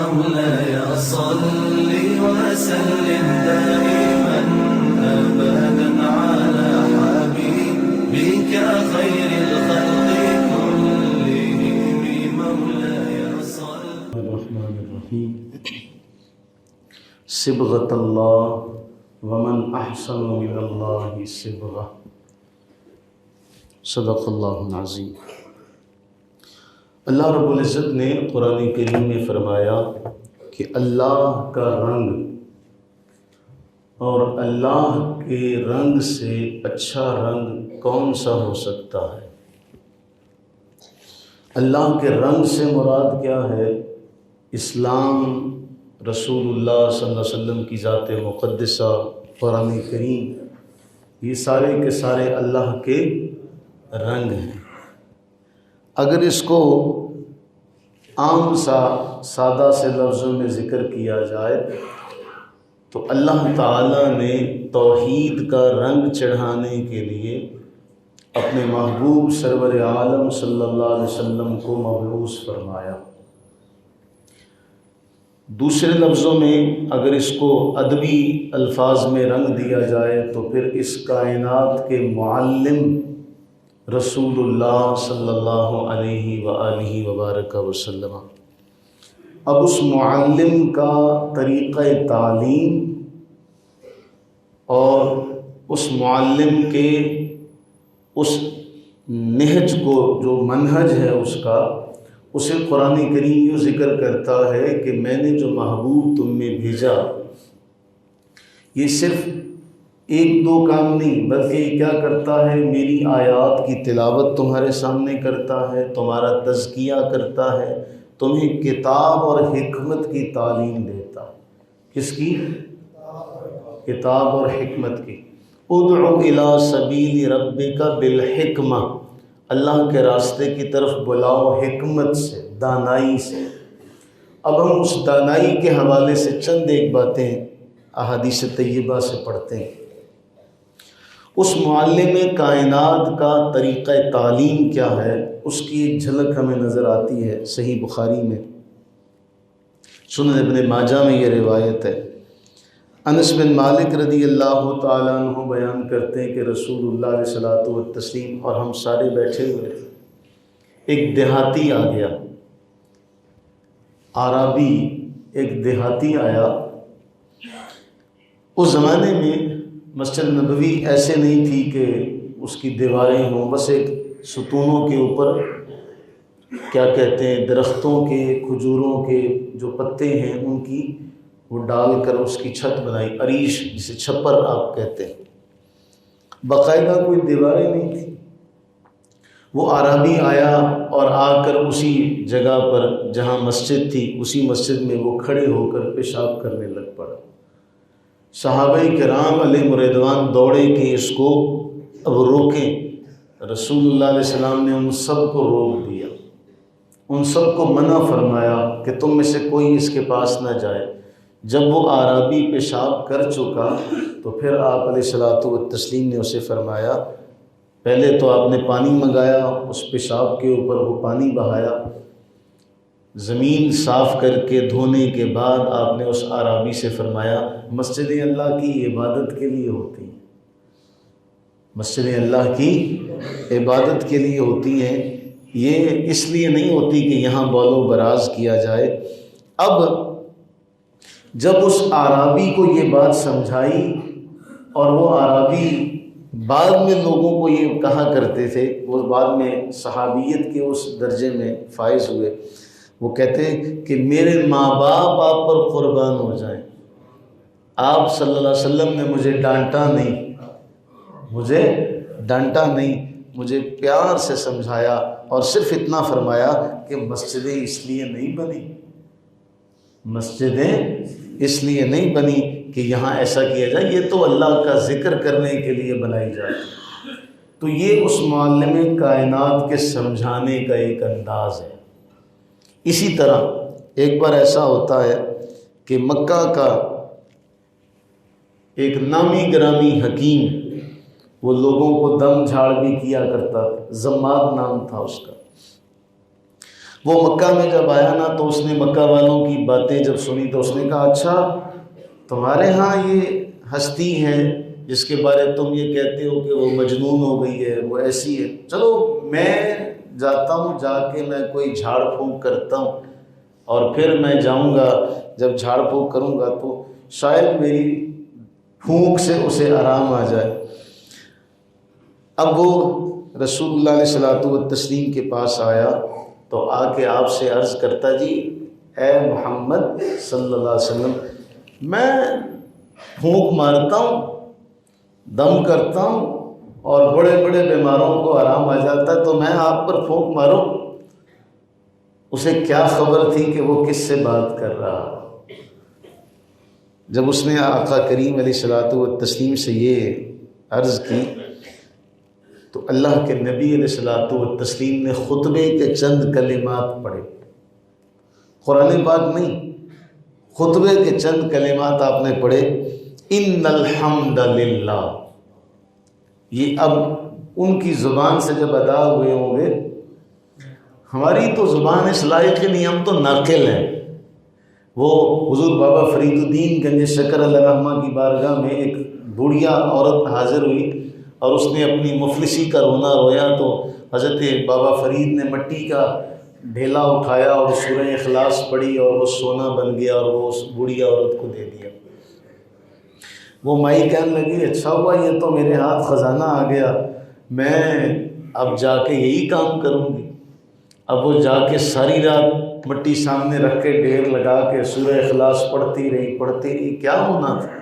مولاي صل وسلم دائما أبدا على حبيبك خير الخلق كلهم مولاي صل. الرحمن الرحیم. صبغۃ اللہ ومن احسن من اللہ صبغہ. صدق اللہ العظیم. اللہ رب العزت نے قرآن کریم میں فرمایا کہ اللہ کا رنگ اور اللہ کے رنگ سے اچھا رنگ کون سا ہو سکتا ہے. اللہ کے رنگ سے مراد کیا ہے؟ اسلام، رسول اللہ صلی اللہ علیہ وسلم کی ذات مقدسہ، قرآن کریم، یہ سارے کے سارے اللہ کے رنگ ہیں. اگر اس کو عام سادہ سے لفظوں میں ذکر کیا جائے تو اللہ تعالیٰ نے توحید کا رنگ چڑھانے کے لیے اپنے محبوب سرور عالم صلی اللہ علیہ وسلم کو مبعوث فرمایا. دوسرے لفظوں میں اگر اس کو ادبی الفاظ میں رنگ دیا جائے تو پھر اس کائنات کے معلم رسول اللہ صلی اللہ علیہ وآلہ وبارک وسلم. اب اس معلم کا طریقہ تعلیم اور اس معلم کے اس نہج کو، جو منہج ہے اس کا، اسے قرآن کریم یوں ذکر کرتا ہے کہ میں نے جو محبوب تم میں بھیجا، یہ صرف ایک دو کام نہیں بلکہ یہ کیا کرتا ہے؟ میری آیات کی تلاوت تمہارے سامنے کرتا ہے، تمہارا تزکیہ کرتا ہے، تمہیں کتاب اور حکمت کی تعلیم دیتا ہے. کس کی؟ کتاب اور حکمت کی. ادعو الی سبیل ربک بالحکمہ، اللہ کے راستے کی طرف بلاؤ حکمت سے، دانائی سے. اب ہم اس دانائی کے حوالے سے چند ایک باتیں احادیث طیبہ سے پڑھتے ہیں. اس معلم کائنات کا طریقہ تعلیم کیا ہے، اس کی ایک جھلک ہمیں نظر آتی ہے صحیح بخاری میں. سنن ابن ماجہ میں یہ روایت ہے. انس بن مالک رضی اللہ تعالیٰ عنہ بیان کرتے ہیں کہ رسول اللہ علیہ الصلوۃ والتسلیم اور ہم سارے بیٹھے ہوئے تھے. ایک دیہاتی آ گیا، عربی ایک دیہاتی آیا. اس زمانے میں مسجد نبوی ایسے نہیں تھی کہ اس کی دیواریں ہوں، بس ایک ستونوں کے اوپر کیا کہتے ہیں، درختوں کے، کھجوروں کے جو پتے ہیں ان کی وہ ڈال کر اس کی چھت بنائی، عریش جسے چھپر آپ کہتے ہیں. باقاعدہ کوئی دیواریں نہیں تھی. وہ عربی آیا اور آ کر اسی جگہ پر جہاں مسجد تھی اسی مسجد میں وہ کھڑے ہو کر پیشاب کرنے لگ پڑا. صحابہ کرام علیہ رضوان دوڑے کہ اس کو اب روکیں. رسول اللہ علیہ السلام نے ان سب کو روک دیا، ان سب کو منع فرمایا کہ تم میں سے کوئی اس کے پاس نہ جائے. جب وہ اعرابی پیشاب کر چکا تو پھر آپ علیہ الصلوۃ والتسلیم نے اسے فرمایا، پہلے تو آپ نے پانی منگایا، اس پیشاب کے اوپر وہ پانی بہایا، زمین صاف کر کے دھونے کے بعد آپ نے اس اعرابی سے فرمایا مسجد اللہ کی عبادت کے لیے ہوتی ہیں، مسجد اللہ کی عبادت کے لیے ہوتی ہیں، یہ اس لیے نہیں ہوتی کہ یہاں بول و براز کیا جائے. اب جب اس اعرابی کو یہ بات سمجھائی اور وہ اعرابی بعد میں لوگوں کو یہ کہا کرتے تھے، وہ بعد میں صحابیت کے اس درجے میں فائز ہوئے، وہ کہتے ہیں کہ میرے ماں باپ آپ پر قربان ہو جائیں، آپ صلی اللہ علیہ وسلم نے مجھے ڈانٹا نہیں، مجھے پیار سے سمجھایا اور صرف اتنا فرمایا کہ مسجدیں اس لیے نہیں بنی کہ یہاں ایسا کیا جائے، یہ تو اللہ کا ذکر کرنے کے لیے بنائی جائے. تو یہ اس معلم کائنات کے سمجھانے کا ایک انداز ہے. اسی طرح ایک بار ایسا ہوتا ہے کہ مکہ کا ایک نامی گرامی حکیم، وہ لوگوں کو دم جھاڑ بھی کیا کرتا تھا، زماد نام تھا اس کا. وہ مکہ میں جب آیا نا تو اس نے مکہ والوں کی باتیں جب سنی تو اس نے کہا اچھا تمہارے ہاں یہ ہستی ہے جس کے بارے تم یہ کہتے ہو کہ وہ مجنون ہو گئی ہے، وہ ایسی ہے، چلو میں جاتا ہوں، جا کے میں کوئی جھاڑ پھونک کرتا ہوں اور پھر میں جاؤں گا، جب جھاڑ پھونک کروں گا تو شاید میری پھونک سے اسے آرام آ جائے۔ اب وہ رسول اللہ علیہ الصلوۃ والتسلیم کے پاس آیا تو آ کے آپ سے عرض کرتا جی اے محمد صلی اللہ علیہ وسلم، میں پھونک مارتا ہوں، دم کرتا ہوں اور بڑے بڑے بیماروں کو آرام آ جاتا ہے، تو میں آپ پر پھونک ماروں؟ اسے کیا خبر تھی کہ وہ کس سے بات کر رہا۔ جب اس نے آقا کریم علیہ الصلوۃ والتسلیم سے یہ عرض کی تو اللہ کے نبی علیہ الصلوۃ والتسلیم نے خطبے کے چند کلمات پڑھے، قرآن پاک نہیں، خطبے کے چند کلمات آپ نے پڑھے، ان الحمد للہ۔ یہ اب ان کی زبان سے جب ادا ہوئے ہوں گے، ہماری تو زبان اس لائق نہیں، ہم تو ناقل ہیں۔ وہ حضور بابا فرید الدین گنج شکر علیہ رحمہ کی بارگاہ میں ایک بوڑھیا عورت حاضر ہوئی اور اس نے اپنی مفلسی کا رونا رویا تو حضرت بابا فرید نے مٹی کا ڈھیلا اٹھایا اور سورہ اخلاص پڑھی اور وہ سونا بن گیا اور وہ اس بوڑھیا عورت کو دے دیا۔ وہ مائی کہنے لگی اچھا ہوا یہ تو میرے ہاتھ خزانہ آ گیا، میں اب جا کے یہی کام کروں گی۔ اب وہ جا کے ساری رات مٹی سامنے رکھ کے ڈھیر لگا کے سورہ اخلاص پڑھتی رہی، کیا ہونا تھا۔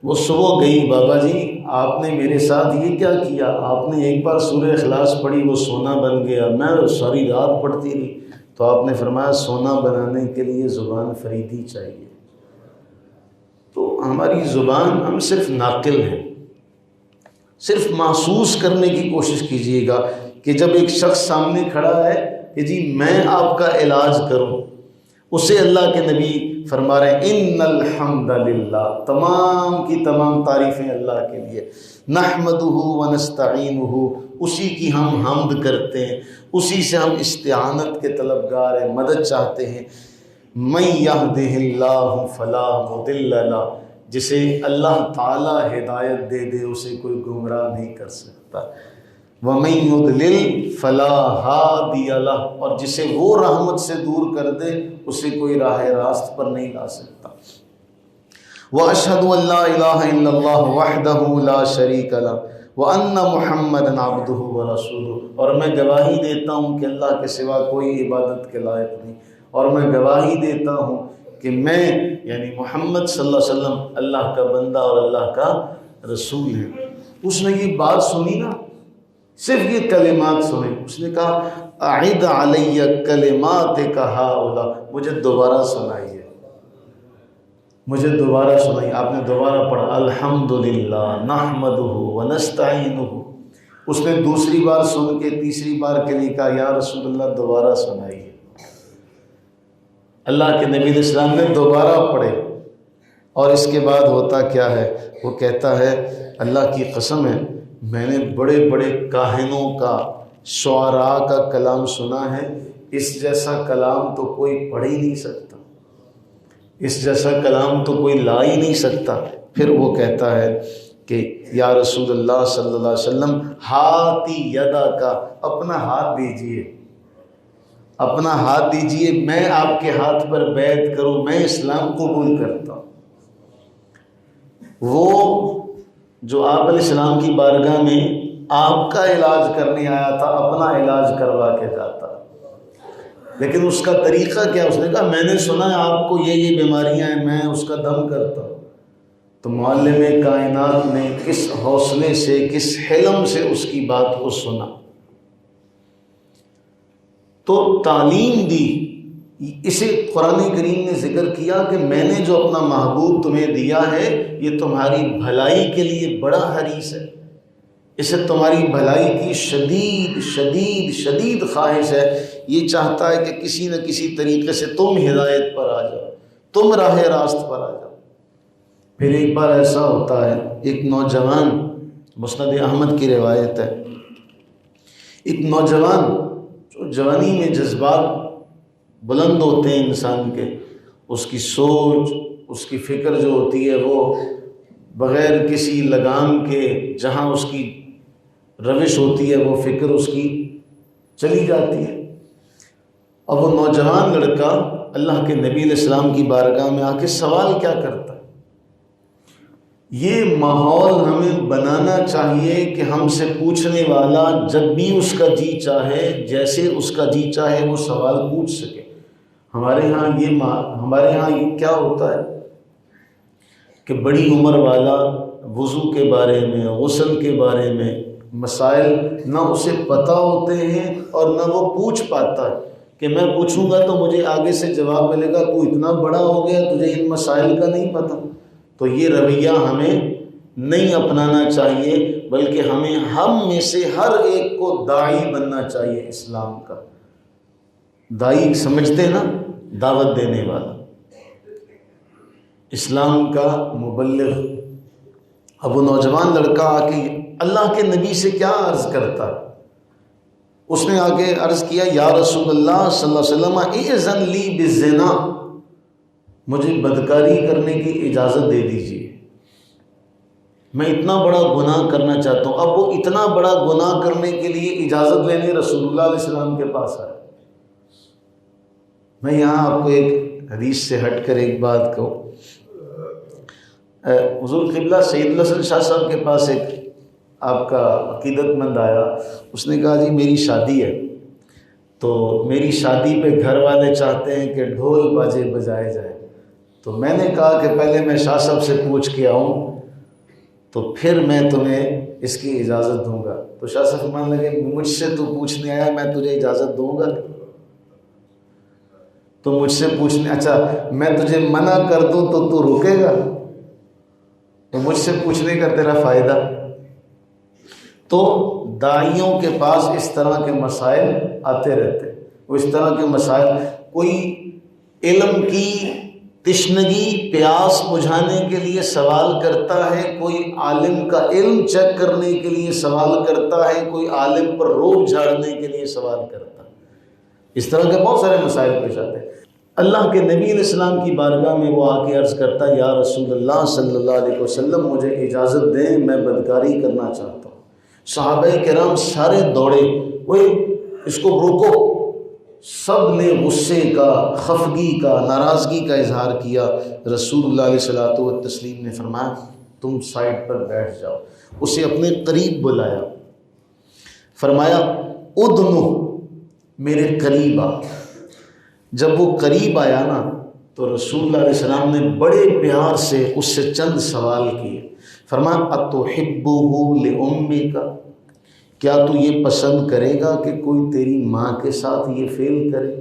وہ صبح گئی، بابا جی آپ نے میرے ساتھ یہ کیا کیا، آپ نے ایک بار سورہ اخلاص پڑھی وہ سونا بن گیا، میں ساری رات پڑھتی رہی۔ تو آپ نے فرمایا سونا بنانے کے لیے زبان فریدی چاہیے۔ تو ہماری زبان، ہم صرف ناقل ہیں، صرف محسوس کرنے کی کوشش کیجئے گا کہ جب ایک شخص سامنے کھڑا ہے کہ جی میں آپ کا علاج کروں، اسے اللہ کے نبی فرما رہے ہیں ان الحمد للہ، تمام کی تمام تعریفیں اللہ کے لیے، نحمدہ ونستعینہ، اسی کی ہم حمد کرتے ہیں، اسی سے ہم استعانت کے طلبگار ہیں، مدد چاہتے ہیں۔ من یہدہ اللہ فلا مضل لہ، جسے اللہ تعالیٰ ہدایت دے دے اسے کوئی گمراہ نہیں کر سکتا۔ وَمَن يُضْلِلْ فَلَا هَادِيَ لَهُ، اور جسے وہ رحمت سے دور کر دے اسے کوئی راہ راست پر نہیں لا سکتا۔ وَأَشْهَدُ أَن لَّا إِلَٰهَ إِلَّا اللَّهُ وَحْدَهُ لَا شَرِيكَ لَهُ وَأَنَّ مُحَمَّدًا عَبْدُهُ وَرَسُولُهُ، اور میں گواہی دیتا ہوں کہ اللہ کے سوا کوئی عبادت کے لائق نہیں، اور میں گواہی دیتا ہوں کہ میں یعنی محمد صلی اللہ علیہ وسلم اللہ کا بندہ اور اللہ کا رسول ہے۔ اس نے یہ بات سنی نا، صرف یہ کلمات سنے، اس نے کہا اعد علی کلماتک ہؤلاء، مجھے دوبارہ سنائیے، مجھے دوبارہ سنائیے۔ آپ نے دوبارہ پڑھا الحمدللہ نحمدہ ونستعینہ۔ اس نے دوسری بار سن کے تیسری بار کے لیے کہا یا رسول اللہ دوبارہ سنائیے۔ اللہ کے نبی علیہ السلام نے دوبارہ پڑھے، اور اس کے بعد ہوتا کیا ہے، وہ کہتا ہے اللہ کی قسم ہے میں نے بڑے بڑے کاہنوں کا، شعراء کا کلام سنا ہے، اس جیسا کلام تو کوئی پڑھ ہی نہیں سکتا، اس جیسا کلام تو کوئی لا ہی نہیں سکتا۔ پھر وہ کہتا ہے کہ یا رسول اللہ صلی اللہ علیہ وسلم ہاتھی یدا کا، اپنا ہاتھ دیجئے، اپنا ہاتھ دیجئے، میں آپ کے ہاتھ پر بیعت کروں، میں اسلام قبول کرتا ہوں۔ وہ جو آپ علیہ السلام کی بارگاہ میں آپ کا علاج کرنے آیا تھا، اپنا علاج کروا کے جاتا، لیکن اس کا طریقہ کیا، اس نے کہا میں نے سنا ہے آپ کو یہ بیماریاں ہیں، میں اس کا دم کرتا ہوں۔ تو معلم کائنات نے کس حوصلے سے، کس حلم سے اس کی بات کو سنا، تو تعلیم دی۔ اسے قرآن کریم نے ذکر کیا کہ میں نے جو اپنا محبوب تمہیں دیا ہے یہ تمہاری بھلائی کے لیے بڑا حریص ہے، اسے تمہاری بھلائی کی شدید شدید شدید خواہش ہے، یہ چاہتا ہے کہ کسی نہ کسی طریقے سے تم ہدایت پر آ جاؤ، تم راہ راست پر آ جاؤ۔ پھر ایک بار ایسا ہوتا ہے، ایک نوجوان، مسند احمد کی روایت ہے، ایک نوجوان جو جوانی میں جذبات بلند ہوتے ہیں انسان کے، اس کی سوچ، اس کی فکر جو ہوتی ہے وہ بغیر کسی لگام کے جہاں اس کی روش ہوتی ہے وہ فکر اس کی چلی جاتی ہے۔ اب وہ نوجوان لڑکا اللہ کے نبی علیہ السلام کی بارگاہ میں آ کے سوال کیا کرتا ہے؟ یہ ماحول ہمیں بنانا چاہیے کہ ہم سے پوچھنے والا جب بھی اس کا جی چاہے، جیسے اس کا جی چاہے وہ سوال پوچھ سکے۔ ہمارے ہاں یہ کیا ہوتا ہے کہ بڑی عمر والا وضو کے بارے میں، غسل کے بارے میں مسائل نہ اسے پتہ ہوتے ہیں اور نہ وہ پوچھ پاتا ہے کہ میں پوچھوں گا تو مجھے آگے سے جواب ملے گا تو اتنا بڑا ہو گیا تجھے ان مسائل کا نہیں پتہ۔ تو یہ رویہ ہمیں نہیں اپنانا چاہیے، بلکہ ہم میں سے ہر ایک کو داعی بننا چاہیے اسلام کا۔ داعی سمجھتے نا، دعوت دینے والا، اسلام کا مبلغ۔ اب وہ نوجوان لڑکا آ کے اللہ کے نبی سے کیا عرض کرتا ہے؟ اس نے آگے عرض کیا، یا رسول اللہ صلی اللہ علیہ وسلم اذن لی بالزنا، مجھے بدکاری کرنے کی اجازت دے دیجیے، میں اتنا بڑا گناہ کرنا چاہتا ہوں۔ اب وہ اتنا بڑا گناہ کرنے کے لیے اجازت لینے رسول اللہ علیہ السلام کے پاس آئے۔ میں یہاں آپ کو ایک حدیث سے ہٹ کر ایک بات کہوں۔ حضور قبلہ سید الحسن شاہ صاحب کے پاس ایک آپ کا عقیدت مند آیا، اس نے کہا جی میری شادی ہے، تو میری شادی پہ گھر والے چاہتے ہیں کہ ڈھول باجے بجائے جائے، تو میں نے کہا کہ پہلے میں شاہ صاحب سے پوچھ کے آؤں تو پھر میں تمہیں اس کی اجازت دوں گا۔ تو شاہ صاحب مان لگے مجھ سے تو پوچھنے آیا، میں تجھے اجازت دوں گا؟ تو مجھ سے پوچھنے، اچھا میں تجھے منع کر دوں تو رکے گا؟ تو مجھ سے پوچھنے کا تیرا فائدہ؟ تو داعیوں کے پاس اس طرح کے مسائل آتے رہتے، وہ اس طرح کے مسائل، کوئی علم کی تشنگی پیاس بجھانے کے لیے سوال کرتا ہے، کوئی عالم کا علم چیک کرنے کے لیے سوال کرتا ہے، کوئی عالم پر روب جھاڑنے کے لیے سوال کرتا ہے۔ اس طرح کے بہت سارے مسائل پیش آتے ہیں۔ اللہ کے نبی علیہ السلام کی بارگاہ میں وہ آ کے عرض کرتا ہے، یا رسول اللہ صلی اللہ علیہ وسلم مجھے اجازت دیں، میں بدکاری کرنا چاہتا ہوں۔ صحابہ کرام سارے دوڑے، وہ اس کو روکو۔ سب نے غصے کا، خفگی کا، ناراضگی کا اظہار کیا۔ رسول اللہ علیہ الصلوۃ والتسلیم نے فرمایا تم سائڈ پر بیٹھ جاؤ۔ اسے اپنے قریب بلایا، فرمایا ادنو، میرے قریب آ۔ جب وہ قریب آیا نا تو رسول اللہ علیہ السلام نے بڑے پیار سے اس سے چند سوال کیے۔ فرمایا اتحبہ لأمک، کیا تو یہ پسند کرے گا کہ کوئی تیری ماں کے ساتھ یہ فعل کرے؟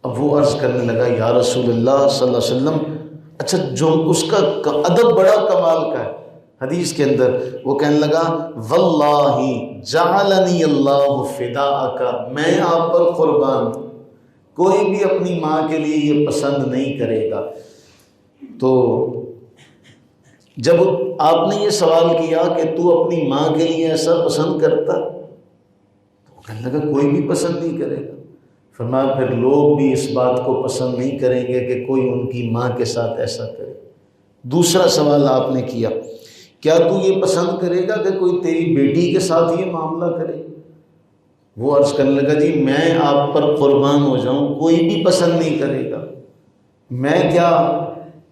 اب وہ عرض کرنے لگا، یا رسول اللہ صلی اللہ علیہ وسلم، اچھا جو اس کا ادب بڑا کمال کا ہے حدیث کے اندر، وہ کہنے لگا واللہ جعلنی اللہ فداءک، میں آپ پر قربان ہوں، کوئی بھی اپنی ماں کے لیے یہ پسند نہیں کرے گا۔ تو جب آپ نے یہ سوال کیا کہ تو اپنی ماں کے لیے ایسا پسند کرتا، تو وہ کہنے لگا کوئی بھی پسند نہیں کرے گا۔ فرمایا پھر لوگ بھی اس بات کو پسند نہیں کریں گے کہ کوئی ان کی ماں کے ساتھ ایسا کرے۔ دوسرا سوال آپ نے کیا، کیا تو یہ پسند کرے گا کہ کوئی تیری بیٹی کے ساتھ یہ معاملہ کرے؟ وہ عرض کرنے لگا جی میں آپ پر قربان ہو جاؤں، کوئی بھی پسند نہیں کرے گا، میں کیا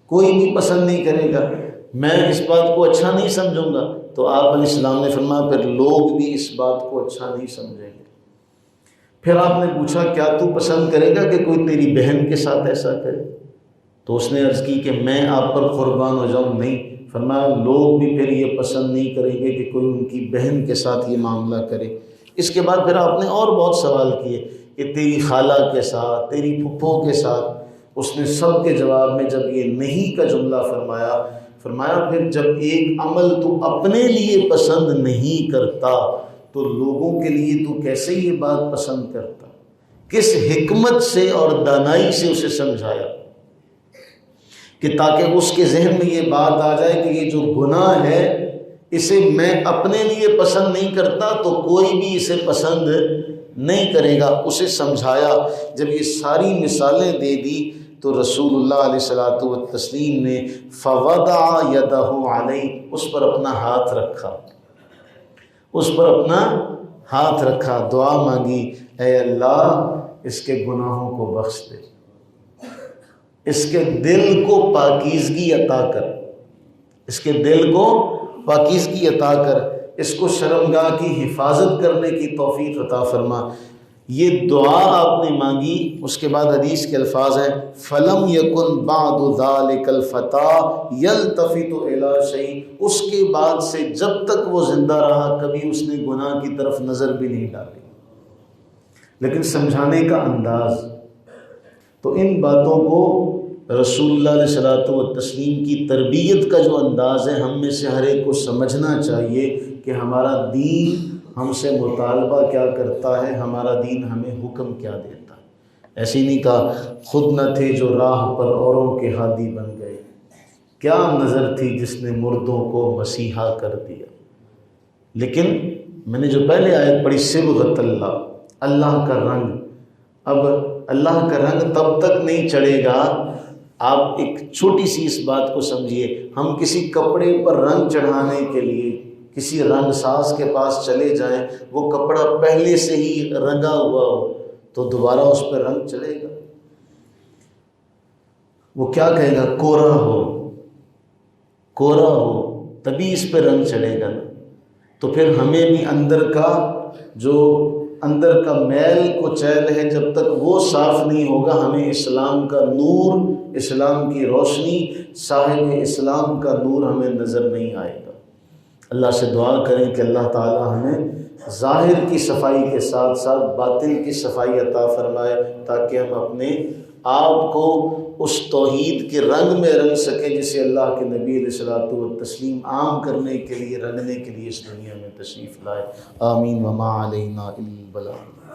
کوئی بھی پسند نہیں کرے گا، میں اس بات کو اچھا نہیں سمجھوں گا۔ تو آپ علیہ السلام نے فرمایا پھر لوگ بھی اس بات کو اچھا نہیں سمجھیں گے۔ پھر آپ نے پوچھا کیا تو پسند کرے گا کہ کوئی تیری بہن کے ساتھ ایسا کرے؟ تو اس نے عرض کی کہ میں آپ پر قربان ہو جاؤں، نہیں۔ فرمایا لوگ بھی پھر یہ پسند نہیں کریں گے کہ کوئی ان کی بہن کے ساتھ یہ معاملہ کرے۔ اس کے بعد پھر آپ نے اور بہت سوال کیے کہ تیری خالہ کے ساتھ، تیری پھپھوں کے ساتھ۔ اس نے سب کے جواب میں جب یہ نہیں کا جملہ فرمایا پھر جب ایک عمل تو اپنے لیے پسند نہیں کرتا تو لوگوں کے لیے تو کیسے یہ بات پسند کرتا؟ کس حکمت سے اور دانائی سے اسے سمجھایا کہ تاکہ اس کے ذہن میں یہ بات آ جائے کہ یہ جو گناہ ہے اسے میں اپنے لیے پسند نہیں کرتا تو کوئی بھی اسے پسند نہیں کرے گا. اسے سمجھایا. جب یہ ساری مثالیں دے دی تو رسول اللہ علیہ الصلوۃ والتسلیم نے فوضع یدہ علیہ، اس پر اپنا ہاتھ رکھا، اس پر اپنا ہاتھ رکھا، دعا مانگی، اے اللہ اس کے گناہوں کو بخش دے، اس کے دل کو پاکیزگی عطا کر، اس کے دل کو پاکیزگی عطا کر، اس کو شرمگاہ کی حفاظت کرنے کی توفیق عطا فرما. یہ دعا آپ نے مانگی. اس کے بعد حدیث کے الفاظ ہیں فَلَمْ يَكُنْ بَعْدُ ذَلِكَ الْفَتَىٰ يَلْتَفِتُ إِلَىٰ شَيْءٍ، اس کے بعد سے جب تک وہ زندہ رہا کبھی اس نے گناہ کی طرف نظر بھی نہیں ڈالی. لیکن سمجھانے کا انداز، تو ان باتوں کو رسول اللہ علیہ الصلوۃ والتسلیم کی تربیت کا جو انداز ہے ہم میں سے ہر ایک کو سمجھنا چاہیے کہ ہمارا دین ہم سے مطالبہ کیا کرتا ہے، ہمارا دین ہمیں حکم کیا دیتا ہے. ایسے نہیں کہا خود نہ تھے جو راہ پر اوروں کے ہادی بن گئے، کیا نظر تھی جس نے مردوں کو مسیحا کر دیا. لیکن میں نے جو پہلے آیت پڑھی صبغۃ اللہ، اللہ کا رنگ. اب اللہ کا رنگ تب تک نہیں چڑھے گا. آپ ایک چھوٹی سی اس بات کو سمجھیے، ہم کسی کپڑے پر رنگ چڑھانے کے لیے کسی رنگ ساز کے پاس چلے جائیں، وہ کپڑا پہلے سے ہی رنگا ہوا ہو تو دوبارہ اس پہ رنگ چڑھے گا؟ وہ کیا کہے گا؟ کوڑا ہو، کوڑا ہو تبھی اس پہ رنگ چڑھے گا نا. تو پھر ہمیں بھی اندر کا میل کو چیل ہے، جب تک وہ صاف نہیں ہوگا ہمیں اسلام کا نور، اسلام کی روشنی، صاحب اسلام کا نور ہمیں نظر نہیں آئے گا. اللہ سے دعا کریں کہ اللہ تعالی ہمیں ظاہر کی صفائی کے ساتھ ساتھ باطن کی صفائی عطا فرمائے، تاکہ ہم اپنے آپ کو اس توحید کے رنگ میں رنگ سکیں جسے اللہ کے نبی علیہ الصلوۃ والتسلیم عام کرنے کے لیے، رنگنے کے لیے اس دنیا میں تشریف لائے. آمین. وما علینا الا البلاغ.